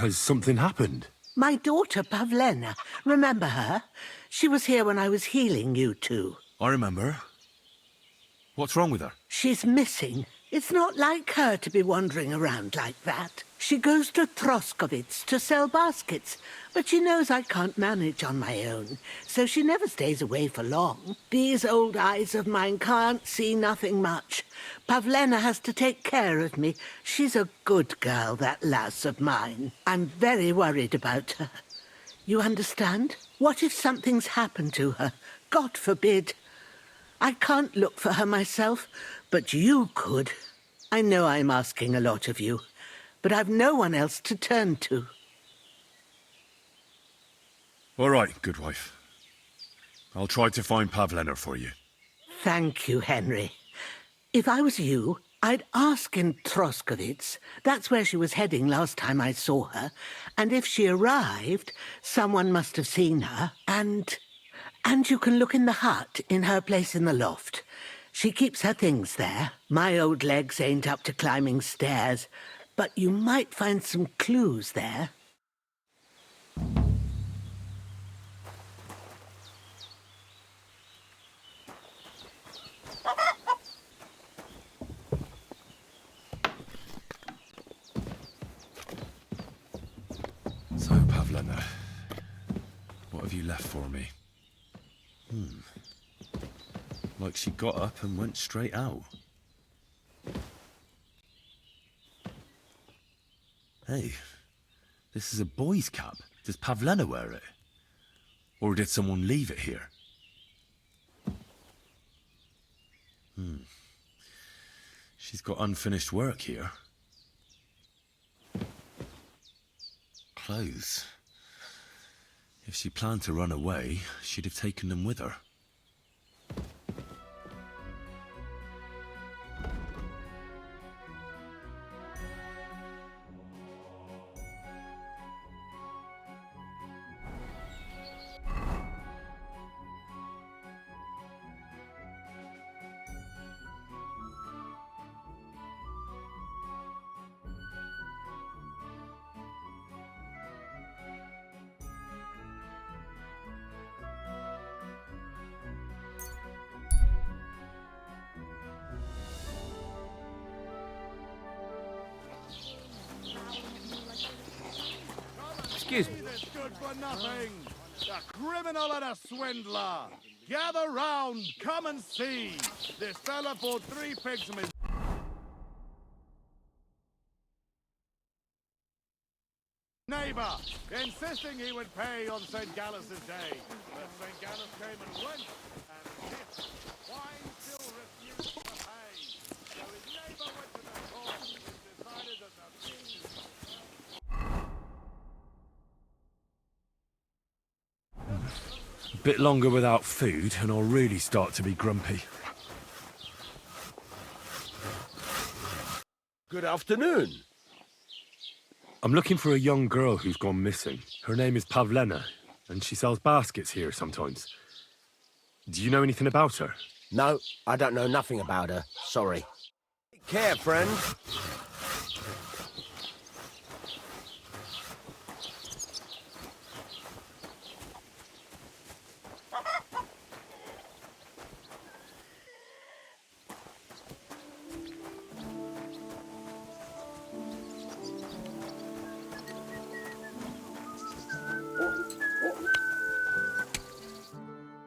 Has something happened? My daughter, Pavlena. Remember her? She was here when I was healing you two. I remember. What's wrong with her? She's missing. It's not like her to be wandering around like that. She goes to Troskovitz to sell baskets, but she knows I can't manage on my own, so she never stays away for long. These old eyes of mine can't see nothing much. Pavlena has to take care of me. She's a good girl, that lass of mine. I'm very worried about her. You understand? What if something's happened to her? God forbid. I can't look for her myself, but you could. I know I'm asking a lot of you, but I've no one else to turn to. All right, good wife. I'll try to find Pavlena for you. Thank you, Henry. If I was you, I'd ask in Troskovitz. That's where she was heading last time I saw her. And if she arrived, someone must have seen her. And you can look in the hut in her place in the loft. She keeps her things there. My old legs ain't up to climbing stairs, but you might find some clues there. So, Pavlena, what have you left for me? Like she got up and went straight out. Hey, this is a boy's cap. Does Pavlena wear it? Or did someone leave it here? She's got unfinished work here. Clothes. If she planned to run away, she'd have taken them with her. Excuse me. This good for nothing. A criminal and a swindler. Gather round, come and see. This fella bought 3 pigs from his neighbor, insisting he would pay on St. Gallus' day. But St. Gallus came and went, and this wine still refused to pay. So his neighbor went to the court and decided that the king... A bit longer without food and I'll really start to be grumpy. Good afternoon. I'm looking for a young girl who's gone missing. Her name is Pavlena, and she sells baskets here sometimes. Do you know anything about her? No, I don't know nothing about her. Sorry. Take care, friend.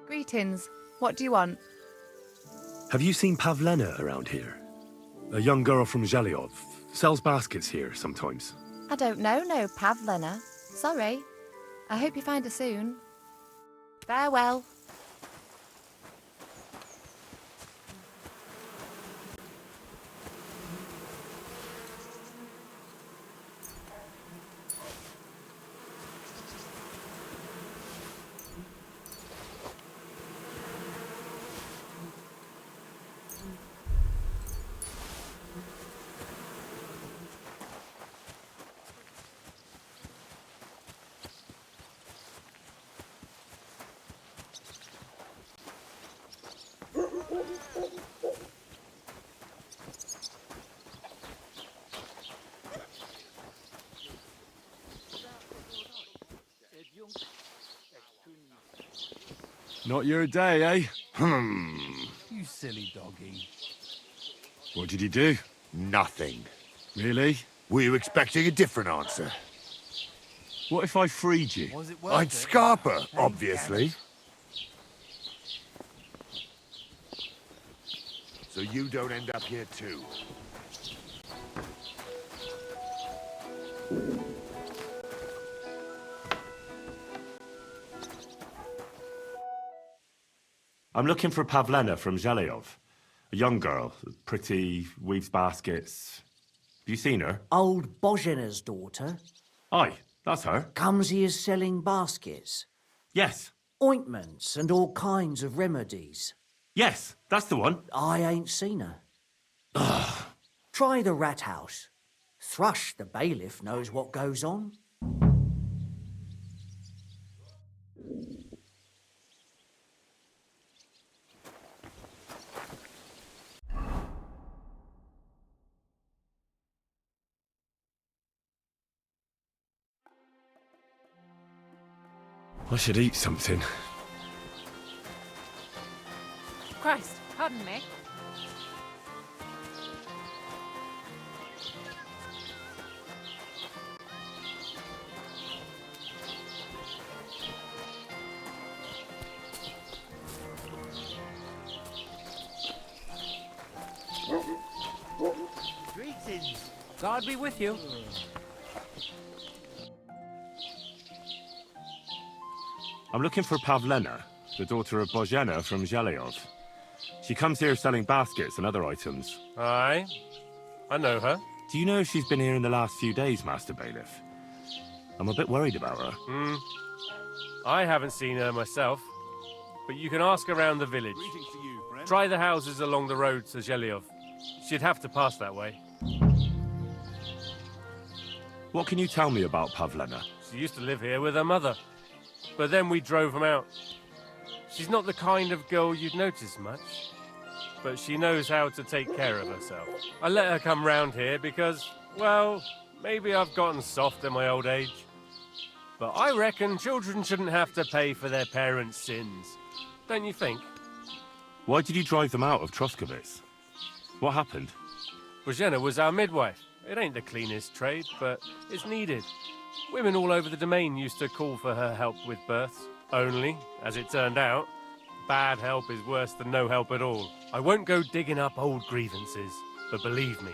Greetings. What do you want? Have you seen Pavlena around here? A young girl from Zhelyov. Sells baskets here sometimes. I don't know no Pavlena. Sorry. I hope you find her soon. Farewell. Not your day, eh? You silly doggy. What did he do? Nothing. Really? Were you expecting a different answer? What if I freed you? Was it worth I'd it? scarper, Hey, obviously. damn So you don't end up here too. I'm looking for Pavlena from Zhelyov. A young girl, pretty, weaves baskets. Have you seen her? Old Bozhena's daughter Aye, that's her. comes here selling baskets, Yes, ointments and all kinds of remedies. yes, that's the one. I ain't seen her. Try the rat house. Thrush, the bailiff, knows what goes on. I should eat something. Christ, pardon me. Greetings. God be with you. I'm looking for Pavlena, the daughter of Bozhena from Zhelyov. She comes here selling baskets and other items. Aye, I know her. Do you know if she's been here in the last few days, Master Bailiff? I'm a bit worried about her. I haven't seen her myself, but you can ask around the village. Greetings to you, friend. Try the houses along the road to Zhelyov. She'd have to pass that way. What can you tell me about Pavlena? She used to live here with her mother, but then we drove them out. She's not the kind of girl you'd notice much, but she knows how to take care of herself. I let her come round here because, well, maybe I've gotten soft in my old age. But I reckon children shouldn't have to pay for their parents' sins. Don't you think? Why did you drive them out of Troskovitz? What happened? Bozhena was our midwife. It ain't the cleanest trade, but it's needed. Women all over the domain used to call for her help with births. Only, as it turned out, bad help is worse than no help at all. I won't go digging up old grievances, but believe me,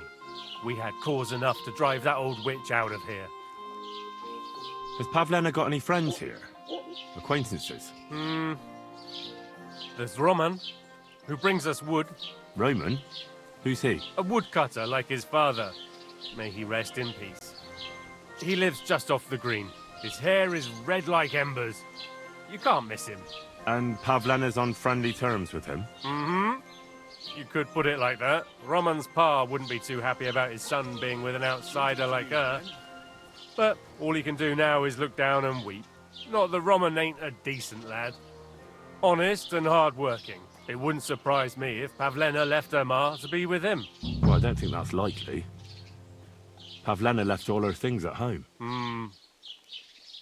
we had cause enough to drive that old witch out of here. Has Pavlena got any friends here? Acquaintances? There's Roman, who brings us wood. Roman? Who's he? A woodcutter like his father. May he rest in peace. He lives just off the green. His hair is red like embers. You can't miss him. And Pavlena's on friendly terms with him? You could put it like that. Roman's pa wouldn't be too happy about his son being with an outsider like her. But all he can do now is look down and weep. Not that Roman ain't a decent lad. Honest and hard-working. It wouldn't surprise me if Pavlena left her ma to be with him. Well, I don't think that's likely. Pavlena left all her things at home.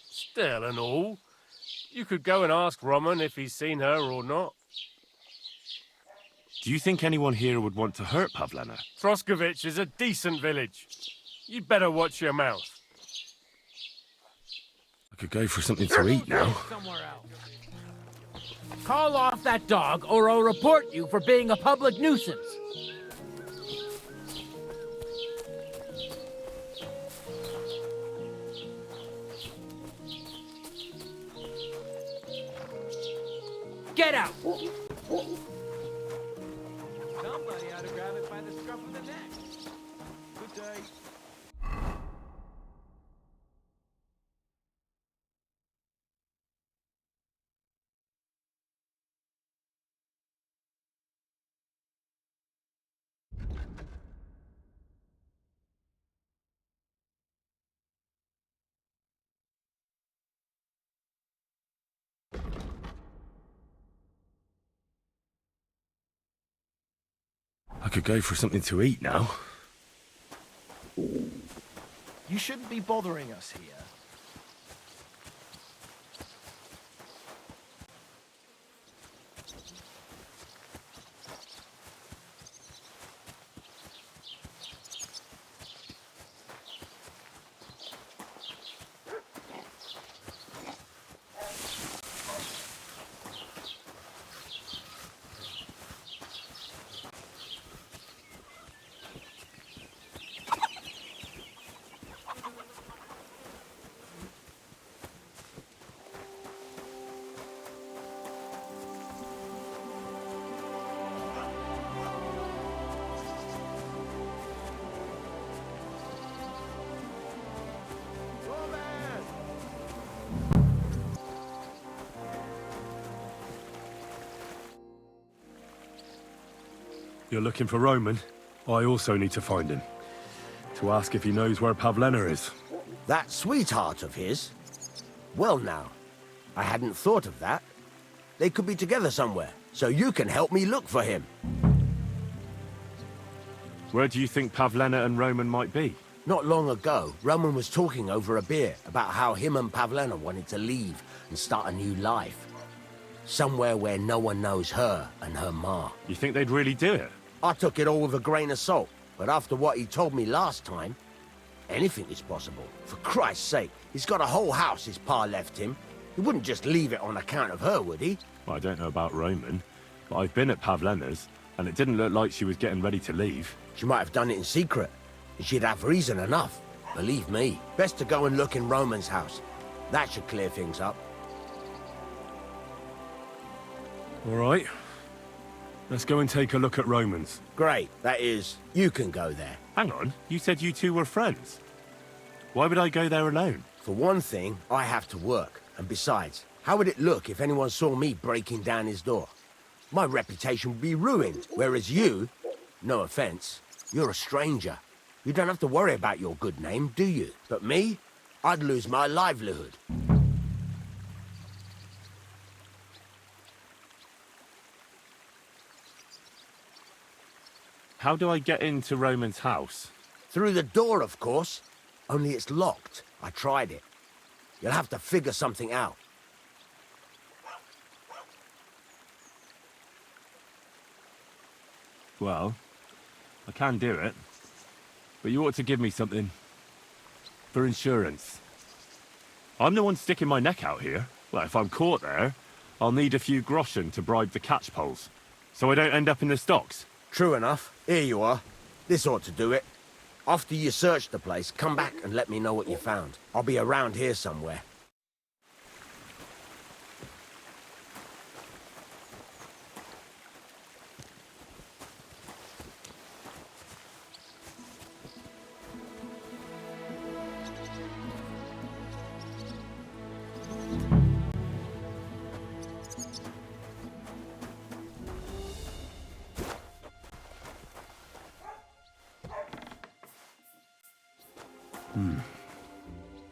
Still and all, you could go and ask Roman if he's seen her or not. Do you think anyone here would want to hurt Pavlena? Troskovitz is a decent village. You'd better watch your mouth. I could go for something to eat now. Somewhere else. Call off that dog, or I'll report you for being a public nuisance. Get out! Somebody ought to grab it by the scruff of the neck. Good day. I could go for something to eat now. You shouldn't be bothering us here. You're looking for Roman? I also need to find him. To ask if he knows where Pavlena is. That sweetheart of his? Well now, I hadn't thought of that. They could be together somewhere, so you can help me look for him. Where do you think Pavlena and Roman might be? Not long ago, Roman was talking over a beer about how him and Pavlena wanted to leave and start a new life. Somewhere where no one knows her and her ma. You think they'd really do it? I took it all with a grain of salt, but after what he told me last time, anything is possible. For Christ's sake, he's got a whole house his pa left him. He wouldn't just leave it on account of her, would he? Well, I don't know about Roman, but I've been at Pavlena's, and it didn't look like she was getting ready to leave. She might have done it in secret, and she'd have reason enough. Believe me, best to go and look in Roman's house. That should clear things up. All right. Let's go and take a look at Roman's. Great, that is, you can go there. Hang on, you said you two were friends. Why would I go there alone? For one thing, I have to work. And besides, how would it look if anyone saw me breaking down his door? My reputation would be ruined, whereas you, no offense, you're a stranger. You don't have to worry about your good name, do you? But me, I'd lose my livelihood. How do I get into Roman's house? Through the door, of course. Only it's locked. I tried it. You'll have to figure something out. Well, I can do it. But you ought to give me something for insurance. I'm the one sticking my neck out here. Well, if I'm caught there, I'll need a few groschen to bribe the catchpoles, so I don't end up in the stocks. True enough. Here you are. This ought to do it. After you search the place, come back and let me know what you found. I'll be around here somewhere.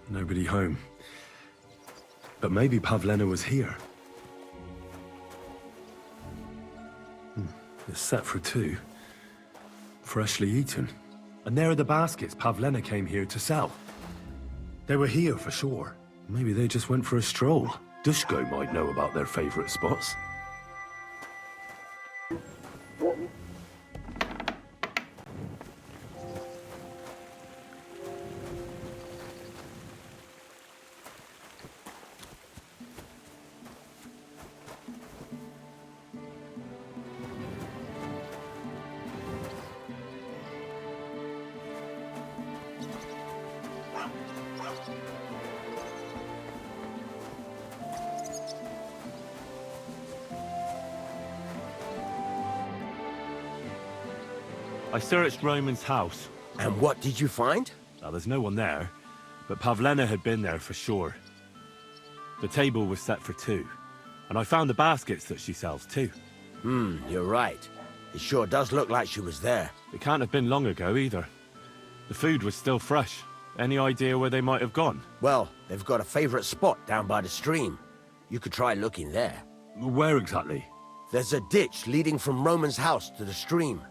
Nobody home. But maybe Pavlena was here. It's set for two. Freshly eaten. And there are the baskets Pavlena came here to sell. They were here for sure. Maybe they just went for a stroll. Dushko might know about their favorite spots. I searched Roman's house. And what did you find? Now, there's no one there, but Pavlena had been there for sure. The table was set for two, and I found the baskets that she sells too. You're right. It sure does look like she was there. It can't have been long ago either. The food was still fresh. Any idea where they might have gone? Well, they've got a favorite spot down by the stream. You could try looking there. Where exactly? There's a ditch leading from Roman's house to the stream.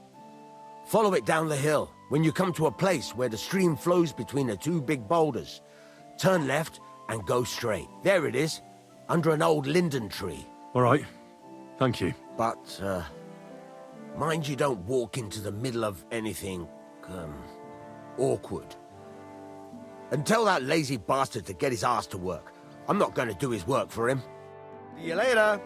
Follow it down the hill. When you come to a place where the stream flows between the two big boulders, turn left and go straight. There it is, under an old linden tree. All right. Thank you. But, mind you don't walk into the middle of anything, awkward. And tell that lazy bastard to get his ass to work. I'm not going to do his work for him. See you later.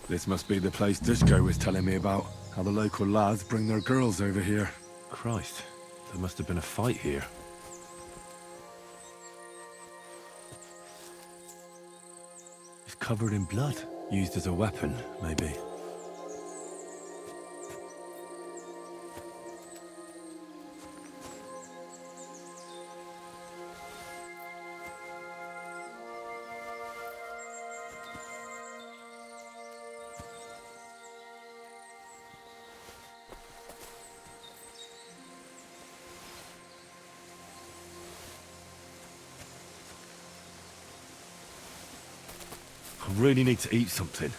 This must be the place Dushko was telling me about. How the local lads bring their girls over here. Christ, there must have been a fight here. It's covered in blood. Used as a weapon, maybe. I really need to eat something.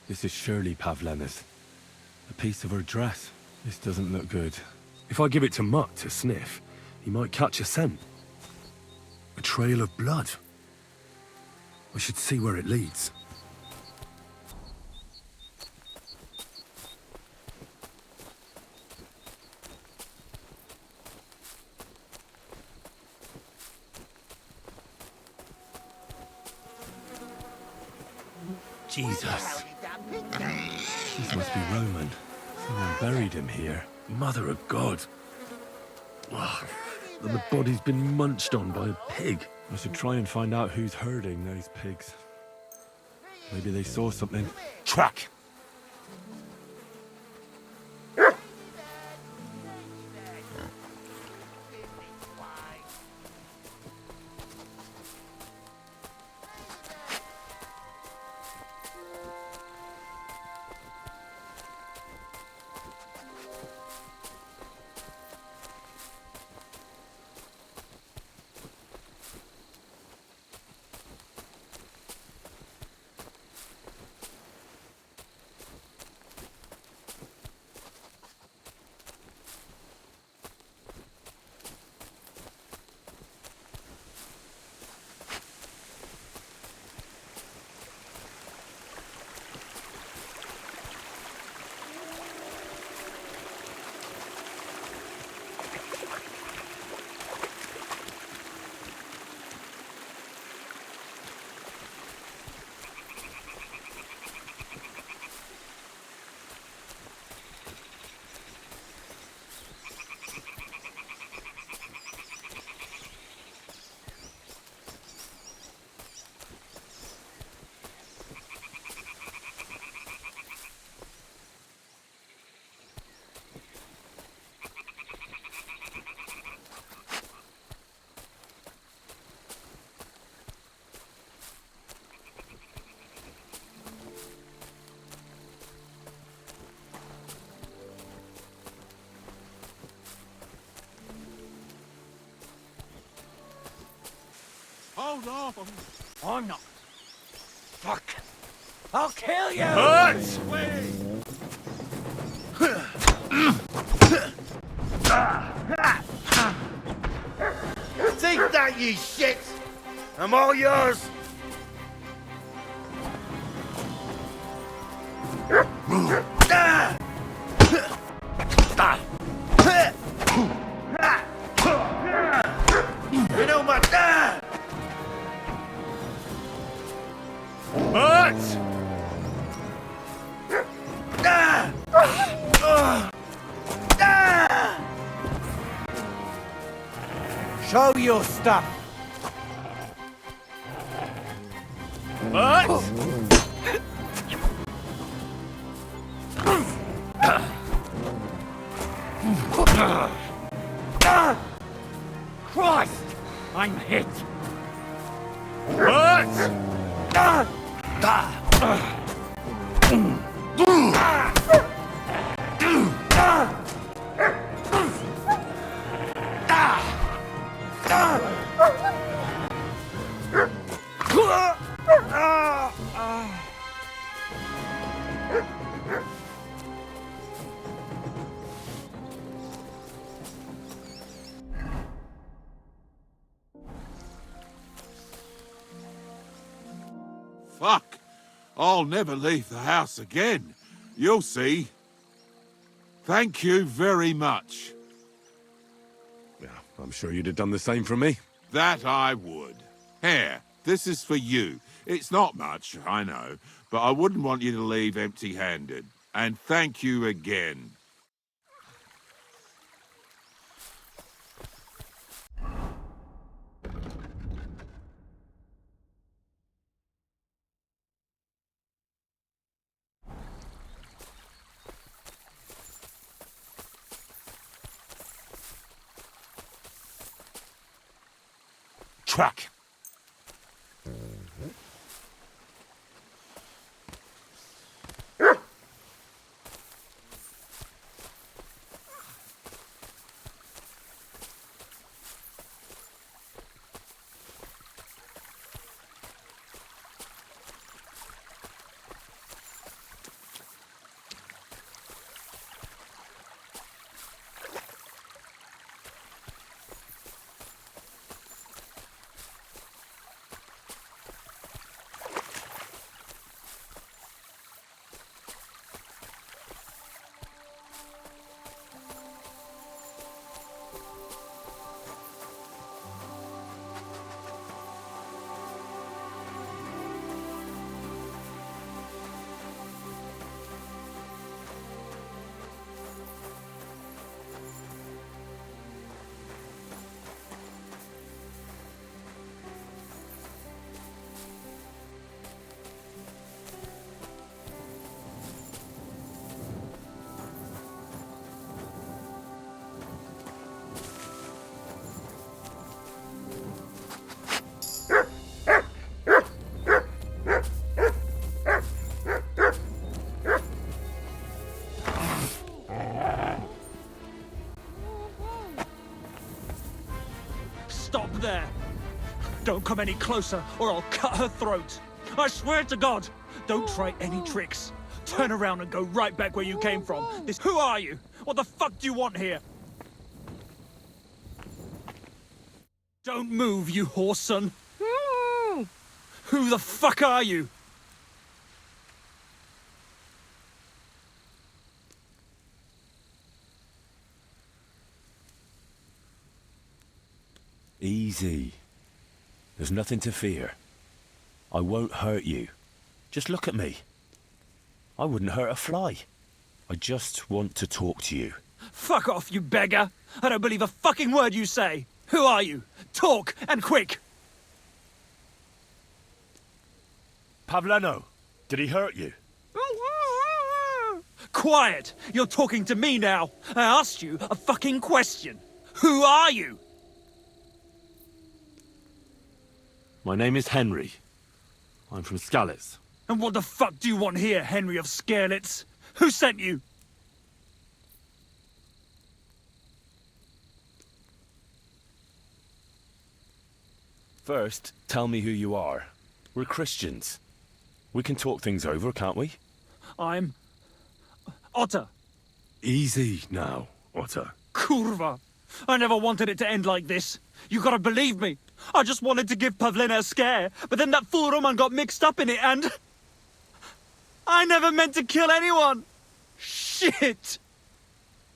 This is surely Pavlena's. A piece of her dress. This doesn't look good. If I give it to Mutt to sniff, he might catch a scent. A trail of blood. I should see where it leads. Jesus. This must be Roman. Someone buried him here. Mother of God. Ugh. And the body's been munched on by a pig. I should try and find out who's herding those pigs. Maybe they saw something. Track! Hold on. I'm not. Fuck. I'll kill you! Take that, you shit! I'm all yours! You know my dad! Show your stuff! Christ! I'm hit! Fuck. I'll never leave the house again. You'll see. Thank you very much. Yeah, I'm sure you'd have done the same for me. That I would. Here, this is for you. It's not much, I know, but I wouldn't want you to leave empty-handed. And thank you again. Track. Stop there! Don't come any closer, or I'll cut her throat. I swear to God, don't try any tricks. Turn around and go right back where you came from. Who are you? What the fuck do you want here? Don't move, you horse son. Who the fuck are you? Easy. There's nothing to fear. I won't hurt you. Just look at me. I wouldn't hurt a fly. I just want to talk to you. Fuck off, you beggar! I don't believe a fucking word you say! Who are you? Talk, and quick! Pavlena, did he hurt you? Quiet! You're talking to me now! I asked you a fucking question! Who are you? My name is Henry. I'm from Skalitz. And what the fuck do you want here, Henry of Skalitz? Who sent you? First, tell me who you are. We're Christians. We can talk things over, can't we? I'm... Otter. Easy now, Otter. Kurva! I never wanted it to end like this. You gotta believe me. I just wanted to give Pavlena a scare, but then that fool Roman got mixed up in it and... I never meant to kill anyone! Shit!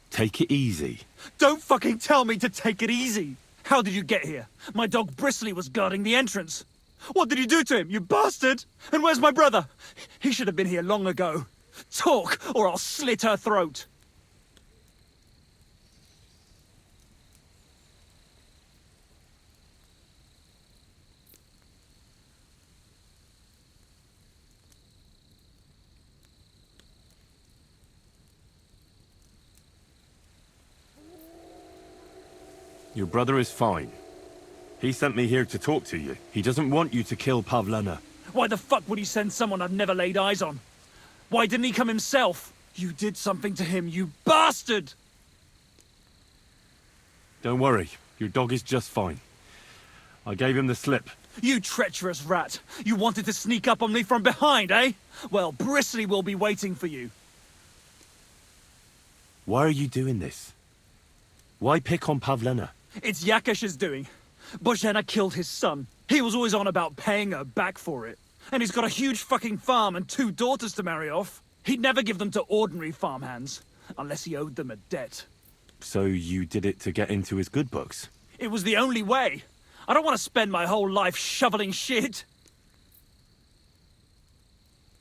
Take it easy. Don't fucking tell me to take it easy! How did you get here? My dog Bristly was guarding the entrance. What did you do to him, you bastard? And where's my brother? He should have been here long ago. Talk, or I'll slit her throat. Your brother is fine. He sent me here to talk to you. He doesn't want you to kill Pavlena. Why the fuck would he send someone I've never laid eyes on? Why didn't he come himself? You did something to him, you bastard! Don't worry, your dog is just fine. I gave him the slip. You treacherous rat! You wanted to sneak up on me from behind, eh? Well, Bristly will be waiting for you. Why are you doing this? Why pick on Pavlena? It's Yakash's doing. Bozhena killed his son. He was always on about paying her back for it. And he's got a huge fucking farm and 2 daughters to marry off. He'd never give them to ordinary farmhands. unless he owed them a debt. So you did it to get into his good books? It was the only way. I don't want to spend my whole life shoveling shit.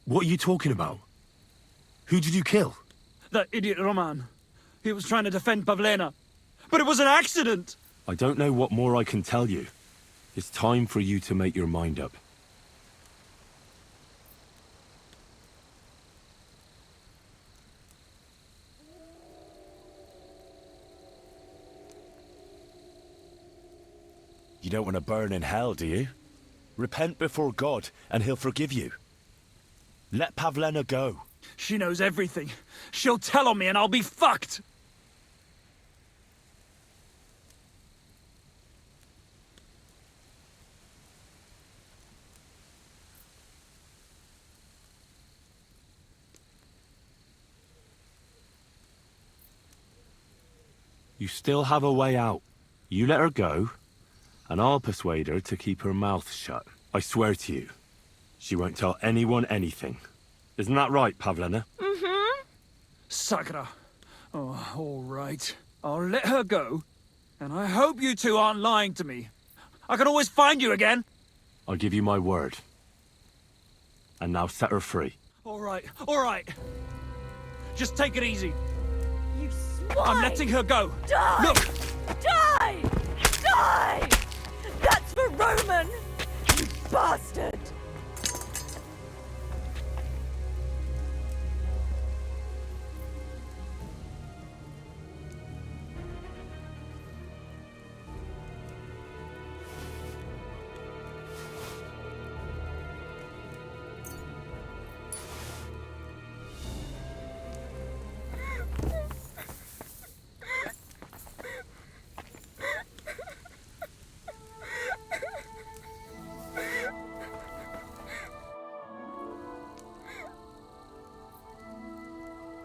What are you talking about? Who did you kill? That idiot Roman. He was trying to defend Pavlena. But it was an accident! I don't know what more I can tell you. It's time for you to make your mind up. You don't want to burn in hell, do you? Repent before God, and he'll forgive you. Let Pavlena go. She knows everything. She'll tell on me and I'll be fucked! You still have a way out. You let her go, and I'll persuade her to keep her mouth shut. I swear to you, she won't tell anyone anything. Isn't that right, Pavlena? Mm-hmm. Sakra. Oh, all right. I'll let her go, and I hope you two aren't lying to me. I can always find you again. I'll give you my word. And now set her free. All right, all right. Just take it easy. You swine! I'm letting her go. Die! Look! Die! Die! That's for Roman! You bastard!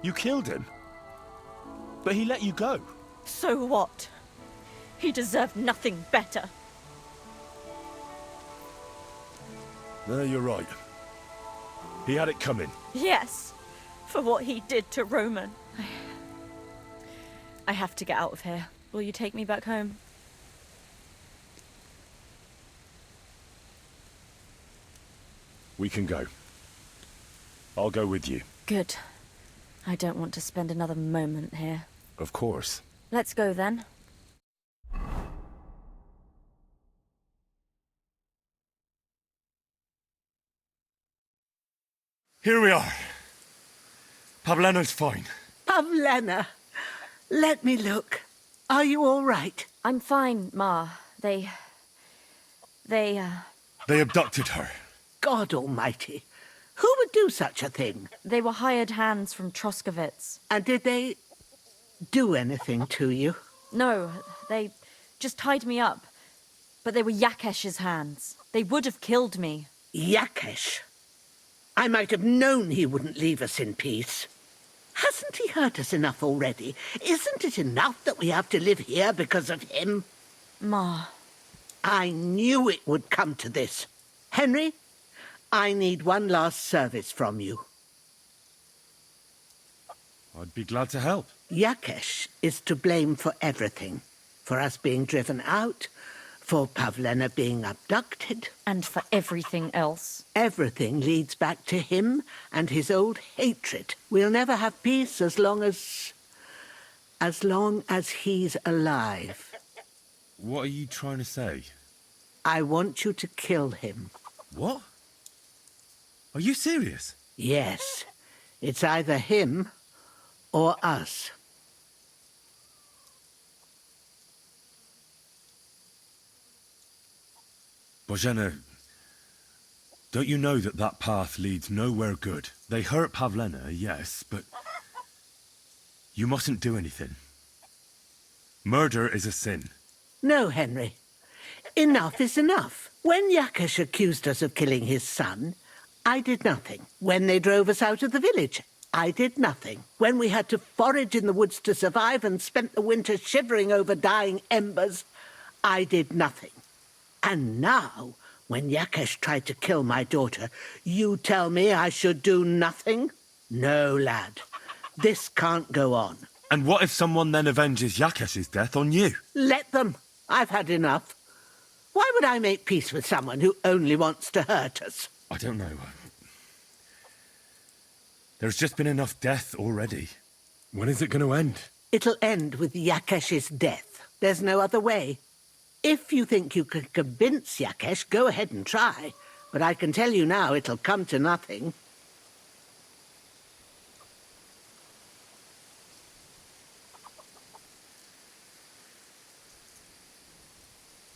You killed him? But he let you go. So what? He deserved nothing better. No, you're right. He had it coming. Yes, for what he did to Roman. I have to get out of here. Will you take me back home? We can go. I'll go with you. Good. I don't want to spend another moment here. Of course. Let's go then. Here we are. Pavlena's fine. Pavlena, let me look. Are you all right? I'm fine, Ma. They They abducted her. God almighty. Who would do such a thing? They were hired hands from Troskovitz. And did they do anything to you? No, they just tied me up. But they were Yakesh's hands. They would have killed me. Yakesh? I might have known he wouldn't leave us in peace. Hasn't he hurt us enough already? Isn't it enough that we have to live here because of him? Ma. I knew it would come to this. Henry, I need one last service from you. I'd be glad to help. Yakesh is to blame for everything. For us being driven out, for Pavlena being abducted. And for everything else. Everything leads back to him and his old hatred. We'll never have peace as long as he's alive. What are you trying to say? I want you to kill him. What? Are you serious? Yes. It's either him or us. Bozhena, don't you know that that path leads nowhere good? They hurt Pavlena, yes, but you mustn't do anything. Murder is a sin. No, Henry. Enough is enough. When Yakesh accused us of killing his son, I did nothing. When they drove us out of the village, I did nothing. When we had to forage in the woods to survive and spent the winter shivering over dying embers, I did nothing. And now, when Yakesh tried to kill my daughter, you tell me I should do nothing? No, lad. This can't go on. And what if someone then avenges Yakesh's death on you? Let them. I've had enough. Why would I make peace with someone who only wants to hurt us? I don't know. There's just been enough death already. When is it going to end? It'll end with Yakesh's death. There's no other way. If you think you can convince Yakesh, go ahead and try. But I can tell you now, it'll come to nothing.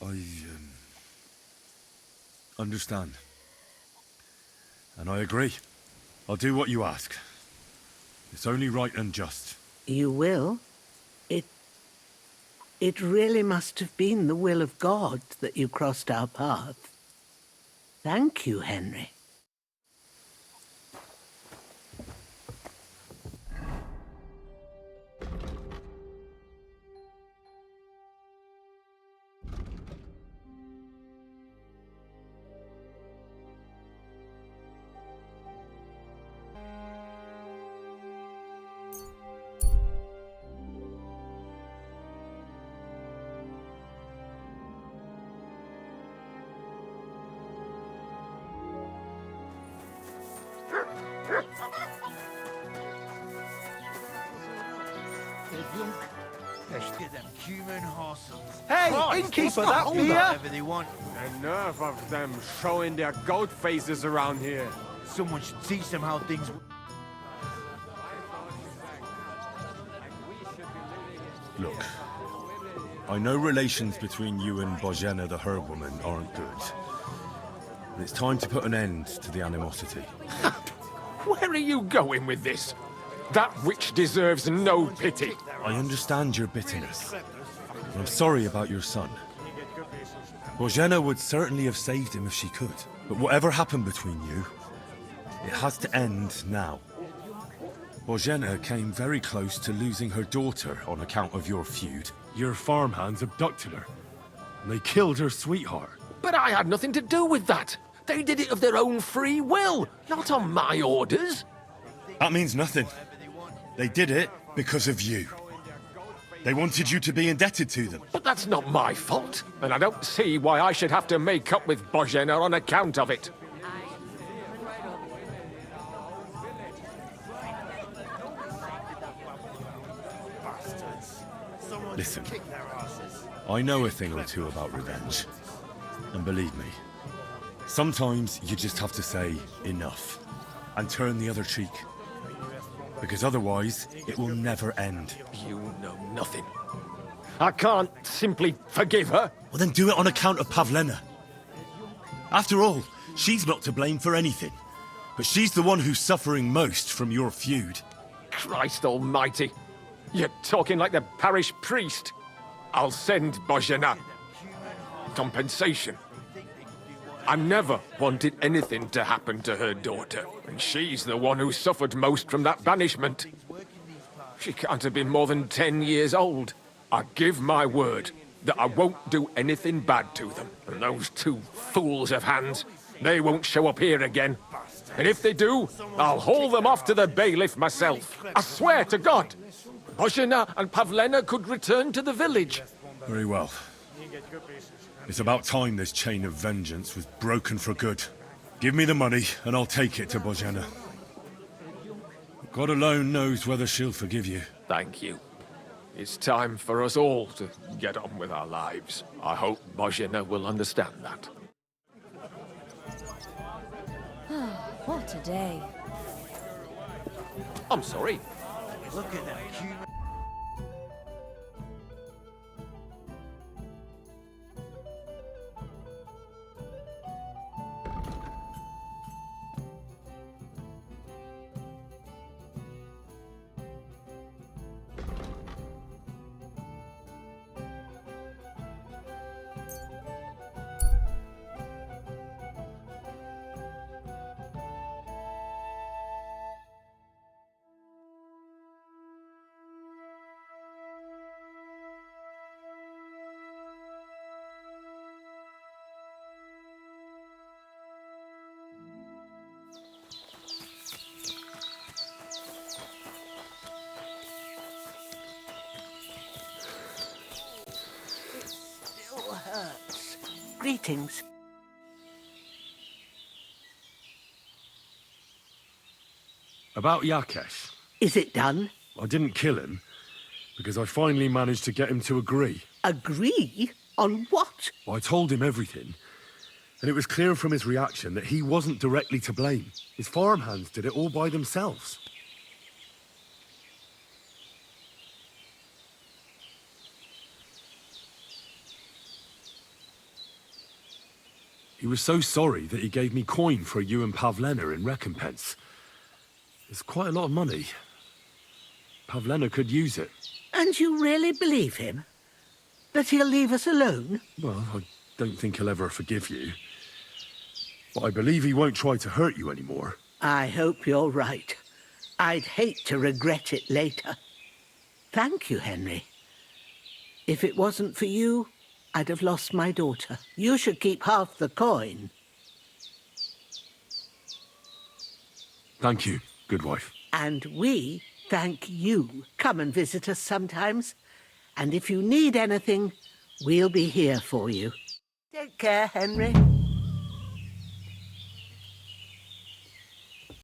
I understand. And I agree. I'll do what you ask. It's only right and just. You will? It really must have been the will of God that you crossed our path. Thank you, Henry. Hey, innkeeper, that beer! Whatever they want. The nerve of them showing their goat faces around here. Someone should teach them how things. Look, I know relations between you and Bozhena the Herb Woman aren't good. But it's time to put an end to the animosity. Where are you going with this? That witch deserves no pity. I understand your bitterness. I'm sorry about your son. Bozhena would certainly have saved him if she could. But whatever happened between you, it has to end now. Bozhena came very close to losing her daughter on account of your feud. Your farmhands abducted her, and they killed her sweetheart. But I had nothing to do with that. They did it of their own free will, not on my orders. That means nothing. They did it because of you. They wanted you to be indebted to them. But that's not my fault, and I don't see why I should have to make up with Bozhena on account of it. Listen, I know a thing or two about revenge. And believe me, sometimes you just have to say enough and turn the other cheek. Because otherwise, it will never end. You know nothing. I can't simply forgive her. Well, then do it on account of Pavlena. After all, she's not to blame for anything. But she's the one who's suffering most from your feud. Christ almighty. You're talking like the parish priest. I'll send Bozhena compensation. I never wanted anything to happen to her daughter, and she's the one who suffered most from that banishment. She can't have been more than 10 years old. I give my word that I won't do anything bad to them. And those two fools of hands, they won't show up here again. And if they do, I'll haul them off to the bailiff myself. I swear to God. Bozhena and Pavlena could return to the village. Very well. It's about time this chain of vengeance was broken for good. Give me the money, and I'll take it to Bozhena. God alone knows whether she'll forgive you. Thank you. It's time for us all to get on with our lives. I hope Bozhena will understand that. What a day. I'm sorry. Look at that human. hurts. Greetings. About Yakesh. Is it done? I didn't kill him, because I finally managed to get him to agree. Agree? On what? I told him everything, and it was clear from his reaction that he wasn't directly to blame. His farmhands did it all by themselves. He was so sorry that he gave me coin for you and Pavlena in recompense. It's quite a lot of money. Pavlena could use it. And you really believe him? That he'll leave us alone? Well, I don't think he'll ever forgive you. But I believe he won't try to hurt you anymore. I hope you're right. I'd hate to regret it later. Thank you, Henry. If it wasn't for you, I'd have lost my daughter. You should keep half the coin. Thank you, good wife. And we thank you. Come and visit us sometimes. And if you need anything, we'll be here for you. Take care, Henry.